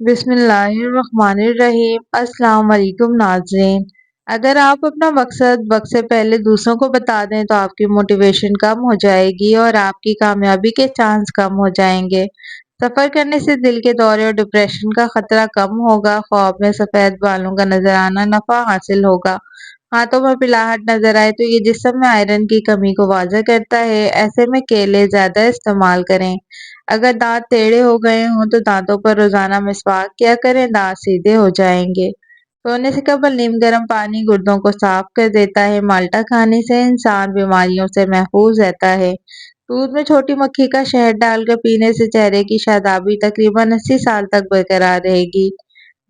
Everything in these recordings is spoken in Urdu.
بسم اللہ الرحمن الرحیم۔ السلام علیکم ناظرین۔ اگر آپ اپنا مقصد وقت سے پہلے دوسروں کو بتا دیں تو آپ کی موٹیویشن کم ہو جائے گی اور آپ کی کامیابی کے چانس کم ہو جائیں گے۔ سفر کرنے سے دل کے دورے اور ڈپریشن کا خطرہ کم ہوگا، خواب میں سفید بالوں کا نظر آنا نفع حاصل ہوگا، ہاتھوں میں پلاہٹ نظر آئے تو یہ جسم میں آئرن کی کمی کو واضح کرتا ہے۔ ایسے میں کیلے زیادہ استعمال کریں۔ اگر دانت ٹیڑھے ہو گئے ہوں تو دانتوں پر روزانہ مسواک کیا کریں، دانت سیدھے ہو جائیں گے۔ سونے سے قبل نیم گرم پانی گردوں کو صاف کر دیتا ہے۔ مالٹا کھانے سے انسان بیماریوں سے محفوظ رہتا ہے۔ دودھ میں چھوٹی مکھی کا شہد ڈال کر پینے سے چہرے کی شادابی تقریباً 80 سال تک برقرار رہے گی۔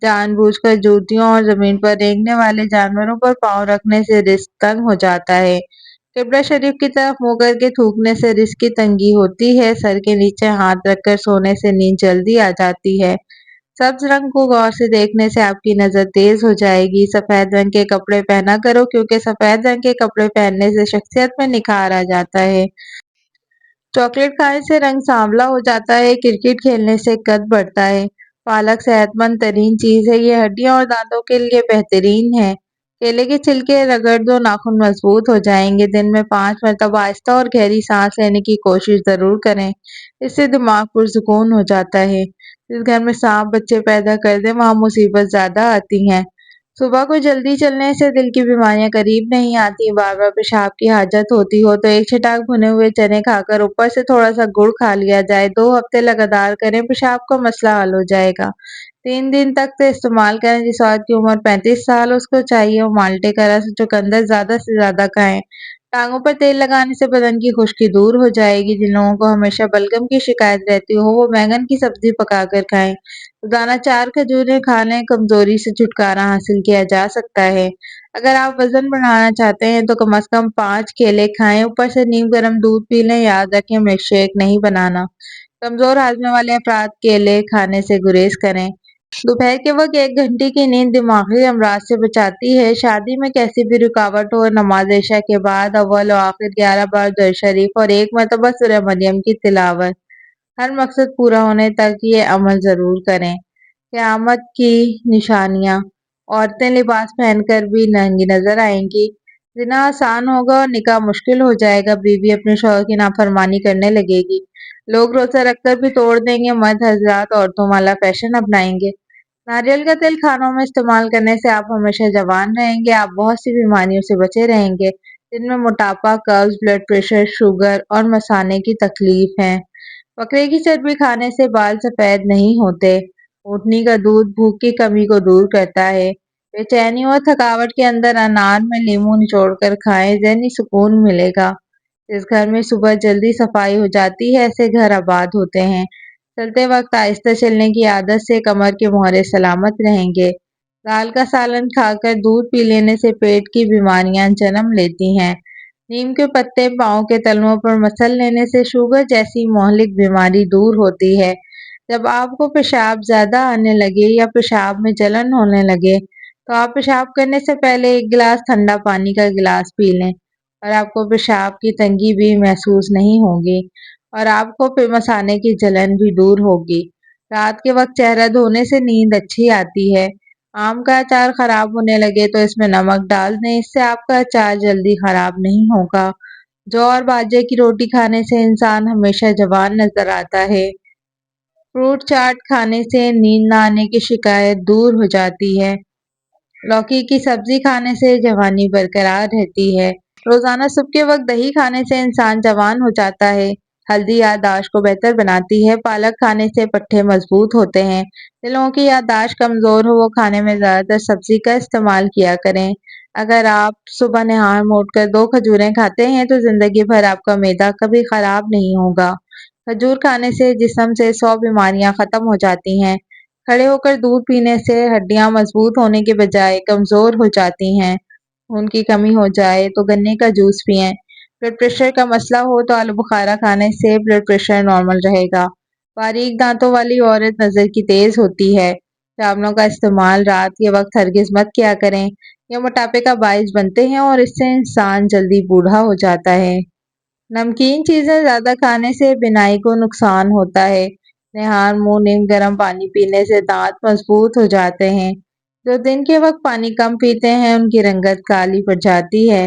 جان بوجھ کر جوتیوں اور زمین پر رینگنے والے جانوروں پر پاؤں رکھنے سے رزق تنگ ہو جاتا ہے۔ قبلہ شریف کی طرف منہ کر کے تھوکنے سے رزق کی تنگی ہوتی ہے۔ سر کے نیچے ہاتھ رکھ کر سونے سے نیند جلدی آ جاتی ہے۔ سبز رنگ کو غور سے دیکھنے سے آپ کی نظر تیز ہو جائے گی۔ سفید رنگ کے کپڑے پہنا کرو کیونکہ سفید رنگ کے کپڑے پہننے سے شخصیت میں نکھار آ جاتا ہے۔ چاکلیٹ کھانے سے رنگ سانولا ہو جاتا ہے۔ کرکٹ کھیلنے سے قد بڑھتا ہے۔ پالک صحت مند ترین چیز ہے۔ یہ ہڈیوں اور دانتوں کے لیے بہترین ہے۔ کیلے کے چھلکے رگڑ دو، ناخن مضبوط ہو جائیں گے۔ دن میں 5 مرتبہ آہستہ اور گہری سانس لینے کی کوشش ضرور کریں، اس سے دماغ پرسکون ہو جاتا ہے۔ جس گھر میں سانپ بچے پیدا کر دے وہاں مصیبت زیادہ آتی ہے۔ صبح کو جلدی چلنے سے دل کی بیماریاں قریب نہیں آتی۔ بار بار پیشاب کی حاجت ہوتی ہو تو ایک چھٹاک بھنے ہوئے چنے کھا کر اوپر سے تھوڑا سا گڑ کھا لیا جائے۔ 2 ہفتے لگاتار کریں، پیشاب کا مسئلہ حل ہو جائے گا۔ 3 دن تک تو استعمال کریں۔ جس عورت کی عمر 35 سال اس کو چاہیے وہ مالٹے کا رس چقندر زیادہ سے زیادہ کھائیں۔ ٹانگوں پر تیل لگانے سے بدن کی خشکی دور ہو جائے گی۔ جن لوگوں کو ہمیشہ بلغم کی شکایت رہتی ہو وہ بینگن کی سبزی پکا کر کھائیں۔ روزانہ 4 کھجوریں کھا لیں، کمزوری سے چھٹکارا حاصل کیا جا سکتا ہے۔ اگر آپ وزن بڑھانا چاہتے ہیں تو کم از کم 5 کیلے کھائیں، اوپر سے نیم گرم دودھ پی لیں۔ یاد رکھیں ملک شیک نہیں بنانا۔ کمزور ہاضمے والے افراد کیلے کھانے سے گریز کریں۔ دوپہر کے وقت 1 گھنٹے کی نیند دماغی امراض سے بچاتی ہے۔ شادی میں کیسی بھی رکاوٹ ہو، نماز عشاء کے بعد اول و آخر 11 بار درود شریف اور 1 مرتبہ سورہ مریم کی تلاوت، ہر مقصد پورا ہونے تک یہ عمل ضرور کریں۔ قیامت کی نشانیاں: عورتیں لباس پہن کر بھی ننگی نظر آئیں گی۔ زنا آسان ہوگا اور نکاح مشکل ہو جائے گا۔ بیوی اپنے شوہر کی نافرمانی کرنے لگے گی۔ لوگ روزہ رکھ کر بھی توڑ دیں گے۔ مرد حضرات عورتوں والا فیشن اپنائیں گے۔ ناریل کا تیل کھانوں میں استعمال کرنے سے آپ ہمیشہ جوان رہیں گے۔ آپ بہت سی بیماریوں سے بچے رہیں گے، جن میں موٹاپا، قبض، بلڈ پریشر، شوگر اور مثانے کی تکلیف ہے۔ بکرے کی چربی کھانے سے بال سفید نہیں ہوتے۔ اونٹنی کا دودھ بھوک کی کمی کو دور کرتا ہے۔ بے چینی اور تھکاوٹ کے اندر انار میں لیموں نچوڑ کر کھائیں، ذہنی سکون ملے گا۔ جس گھر میں صبح جلدی صفائی ہو جاتی ہے ایسے گھر آباد ہوتے ہیں۔ چلتے وقت آہستہ چلنے کی عادت سے کمر کے مہرے سلامت رہیں گے۔ دال کا سالن کھا کر دودھ پی لینے سے پیٹ کی بیماریاں جنم لیتی ہیں۔ نیم کے پتے پاؤں کے تلوؤں پر مسل لینے سے شوگر جیسی مہلک بیماری دور ہوتی ہے۔ جب آپ کو پیشاب زیادہ آنے لگے یا پیشاب میں جلن ہونے لگے تو آپ پیشاب کرنے سے پہلے 1 گلاس ٹھنڈا پانی کا گلاس پی لیں اور آپ کو پیشاب کی تنگی بھی محسوس نہیں ہوگی اور آپ کو مثانے کی جلن بھی دور ہوگی۔ رات کے وقت چہرہ دھونے سے نیند اچھی آتی ہے۔ آم کا اچار خراب ہونے لگے تو اس میں نمک ڈال دیں، اس سے آپ کا اچار جلدی خراب نہیں ہوگا۔ جو اور باجرے کی روٹی کھانے سے انسان ہمیشہ جوان نظر آتا ہے۔ فروٹ چاٹ کھانے سے نیند نہ آنے کی شکایت دور ہو جاتی ہے۔ لوکی کی سبزی کھانے سے جوانی برقرار رہتی ہے۔ روزانہ صبح کے وقت دہی کھانے سے انسان جوان ہو جاتا ہے۔ ہلدی یادداشت کو بہتر بناتی ہے۔ پالک کھانے سے پٹھے مضبوط ہوتے ہیں۔ جن لوگوں کی یادداشت کمزور ہو وہ کھانے میں زیادہ تر سبزی کا استعمال کیا کریں۔ اگر آپ صبح نہار میں اٹھ کر 2 کھجوریں کھاتے ہیں تو زندگی بھر آپ کا معدہ کبھی خراب نہیں ہوگا۔ کھجور کھانے سے جسم سے 100 بیماریاں ختم ہو جاتی ہیں۔ کھڑے ہو کر دودھ پینے سے ہڈیاں مضبوط ہونے کے بجائے کمزور ہو جاتی ہیں۔ خون کی کمی ہو جائے تو گنے کا جوس پئیں۔ بلڈ پریشر کا مسئلہ ہو تو آلو بخارا کھانے سے بلڈ پریشر نارمل رہے گا۔ باریک دانتوں والی عورت نظر کی تیز ہوتی ہے۔ جامنوں کا استعمال رات کے وقت ہرگز مت کیا کریں، یہ موٹاپے کا باعث بنتے ہیں اور اس سے انسان جلدی بوڑھا ہو جاتا ہے۔ نمکین چیزیں زیادہ کھانے سے بینائی کو نقصان ہوتا ہے۔ نہار منہ نیم گرم پانی پینے سے دانت مضبوط ہو جاتے ہیں۔ جو دن کے وقت پانی کم پیتے ہیں ان کی رنگت کالی پڑ جاتی ہے۔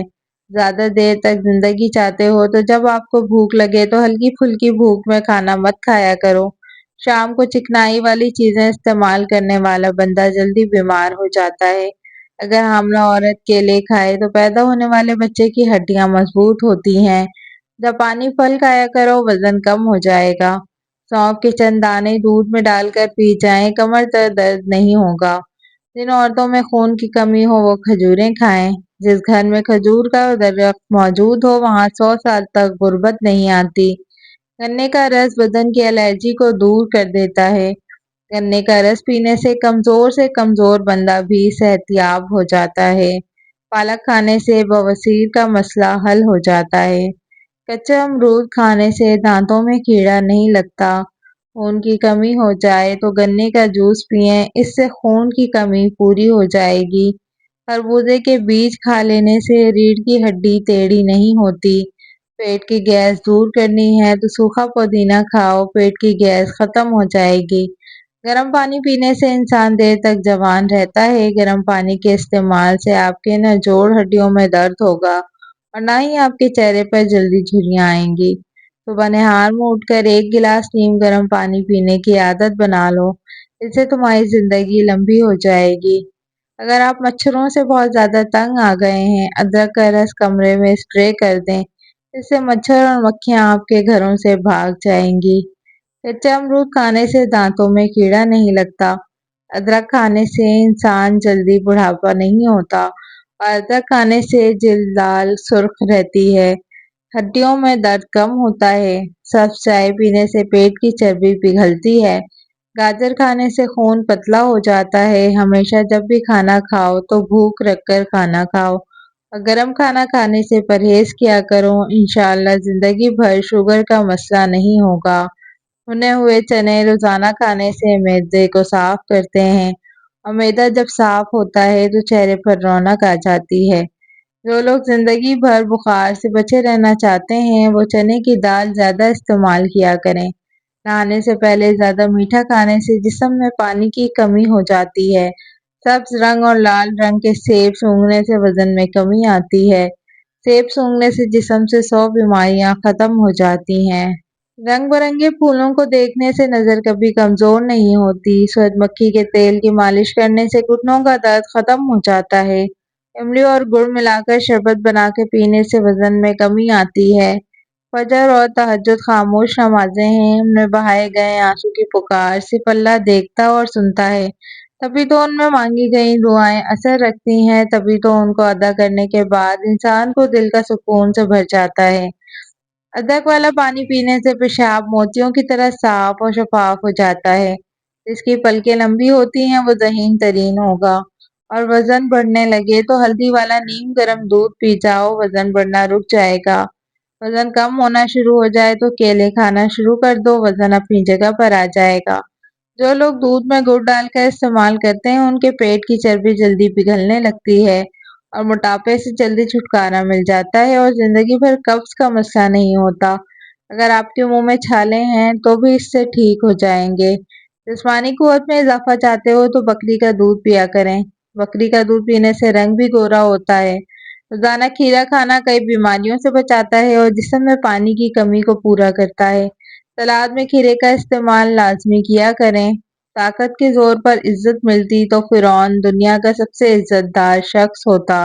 زیادہ دیر تک زندگی چاہتے ہو تو جب آپ کو بھوک لگے تو ہلکی پھلکی بھوک میں کھانا مت کھایا کرو۔ شام کو چکنائی والی چیزیں استعمال کرنے والا بندہ جلدی بیمار ہو جاتا ہے۔ اگر حاملہ عورت کیلے کھائے تو پیدا ہونے والے بچے کی ہڈیاں مضبوط ہوتی ہیں۔ جب پانی پھل کھایا کرو وزن کم ہو جائے گا۔ سونف کے چند دانے دودھ میں ڈال کر پی جائیں، کمر درد نہیں ہوگا۔ جن عورتوں میں خون کی کمی ہو وہ کھجوریں کھائیں۔ جس گھر میں کھجور کا درخت موجود ہو وہاں 100 سال تک غربت نہیں آتی۔ گنے کا رس بدن کی الرجی کو دور کر دیتا ہے۔ گنے کا رس پینے سے کمزور بندہ بھی صحت یاب ہو جاتا ہے۔ پالک کھانے سے بواسیر کا مسئلہ حل ہو جاتا ہے۔ کچا امرود کھانے سے دانتوں میں کیڑا نہیں لگتا۔ خون کی کمی ہو جائے تو گنے کا جوس پئیں، اس سے خون کی کمی پوری ہو جائے گی۔ خربوزے کے بیج کھا لینے سے ریڑھ کی ہڈی ٹیڑھی نہیں ہوتی۔ پیٹ کی گیس دور کرنی ہے تو سوکھا پودینہ کھاؤ، پیٹ کی گیس ختم ہو جائے گی۔ گرم پانی پینے سے انسان دیر تک جوان رہتا ہے۔ گرم پانی کے استعمال سے آپ کے نہ جوڑ ہڈیوں میں درد ہوگا اور نہ ہی آپ کے چہرے پر جلدی جھریاں آئیں گی۔ صبح نہار منہ اٹھ کر 1 گلاس نیم گرم پانی پینے کی عادت بنا لو، اس سے تمہاری زندگی لمبی ہو جائے گی۔ اگر آپ مچھروں سے بہت زیادہ تنگ آ گئے ہیں، ادرک کا رس کمرے میں اسپرے کر دیں، اس سے مچھر اور مکھیاں آپ کے گھروں سے بھاگ جائیں گی۔ کچا امرود کھانے سے دانتوں میں کیڑا نہیں لگتا۔ ادرک کھانے سے انسان جلدی بڑھاپا نہیں ہوتا اور ادرک کھانے سے جلد لال سرخ رہتی ہے۔ ہڈیوں میں درد کم ہوتا ہے۔ سبز چائے پینے سے پیٹ کی چربی پگھلتی ہے۔ گاجر کھانے سے خون پتلا ہو جاتا ہے۔ ہمیشہ جب بھی کھانا کھاؤ تو بھوک رکھ کر کھانا کھاؤ اور گرم کھانا کھانے سے پرہیز کیا کرو۔ انشاءاللہ زندگی بھر شوگر کا مسئلہ نہیں ہوگا۔ بھنے ہوئے چنے روزانہ کھانے سے معدے کو صاف کرتے ہیں اور معدہ جب صاف ہوتا ہے تو چہرے پر رونق آ جاتی ہے۔ جو لوگ زندگی بھر بخار سے بچے رہنا چاہتے ہیں وہ چنے کی دال زیادہ استعمال کیا کریں۔ نہانے سے پہلے زیادہ میٹھا کھانے سے جسم میں پانی کی کمی ہو جاتی ہے۔ سبز رنگ اور لال رنگ کے سیب سونگھنے سے وزن میں کمی آتی ہے۔ سیب سونگھنے سے جسم سے 100 بیماریاں ختم ہو جاتی ہیں۔ رنگ برنگے پھولوں کو دیکھنے سے نظر کبھی کمزور نہیں ہوتی۔ سورج مکھی کے تیل کی مالش کرنے سے گھٹنوں کا درد ختم ہو جاتا ہے۔ املی اور گڑ ملا کر شربت بنا کے پینے سے وزن میں کمی آتی ہے۔ فجر اور تہجد خاموش نمازیں ہیں، ان میں بہائے گئے آنسو کی پکار صرف اللہ دیکھتا اور سنتا ہے۔ تبھی تو ان میں مانگی گئی دعائیں اثر رکھتی ہیں، تبھی تو ان کو ادا کرنے کے بعد انسان کو دل کا سکون سے بھر جاتا ہے۔ ادرک والا پانی پینے سے پیشاب موتیوں کی طرح صاف اور شفاف ہو جاتا ہے۔ جس کی پلکیں لمبی ہوتی ہیں وہ ذہین ترین ہوگا۔ اور وزن بڑھنے لگے تو ہلدی والا نیم گرم دودھ پی جاؤ، وزن بڑھنا رک جائے گا۔ وزن کم ہونا شروع ہو جائے تو کیلے کھانا شروع کر دو، وزن اپنی جگہ پر آ جائے گا۔ جو لوگ دودھ میں گڑ ڈال کر استعمال کرتے ہیں ان کے پیٹ کی چربی جلدی پگھلنے لگتی ہے اور موٹاپے سے جلدی چھٹکارا مل جاتا ہے اور زندگی بھر قبض کا مسئلہ نہیں ہوتا۔ اگر آپ کے منہ میں چھالے ہیں تو بھی اس سے ٹھیک ہو جائیں گے۔ جسمانی قوت میں اضافہ چاہتے ہو تو بکری کا دودھ پیا کریں۔ بکری کا دودھ پینے سے رنگ بھی گورا ہوتا ہے۔ روزانہ کھیرا کھانا کئی بیماریوں سے بچاتا ہے اور جسم میں پانی کی کمی کو پورا کرتا ہے۔ سلاد میں کھیرے کا استعمال لازمی کیا کریں۔ طاقت کے زور پر عزت ملتی تو فرعون دنیا کا سب سے عزت دار شخص ہوتا۔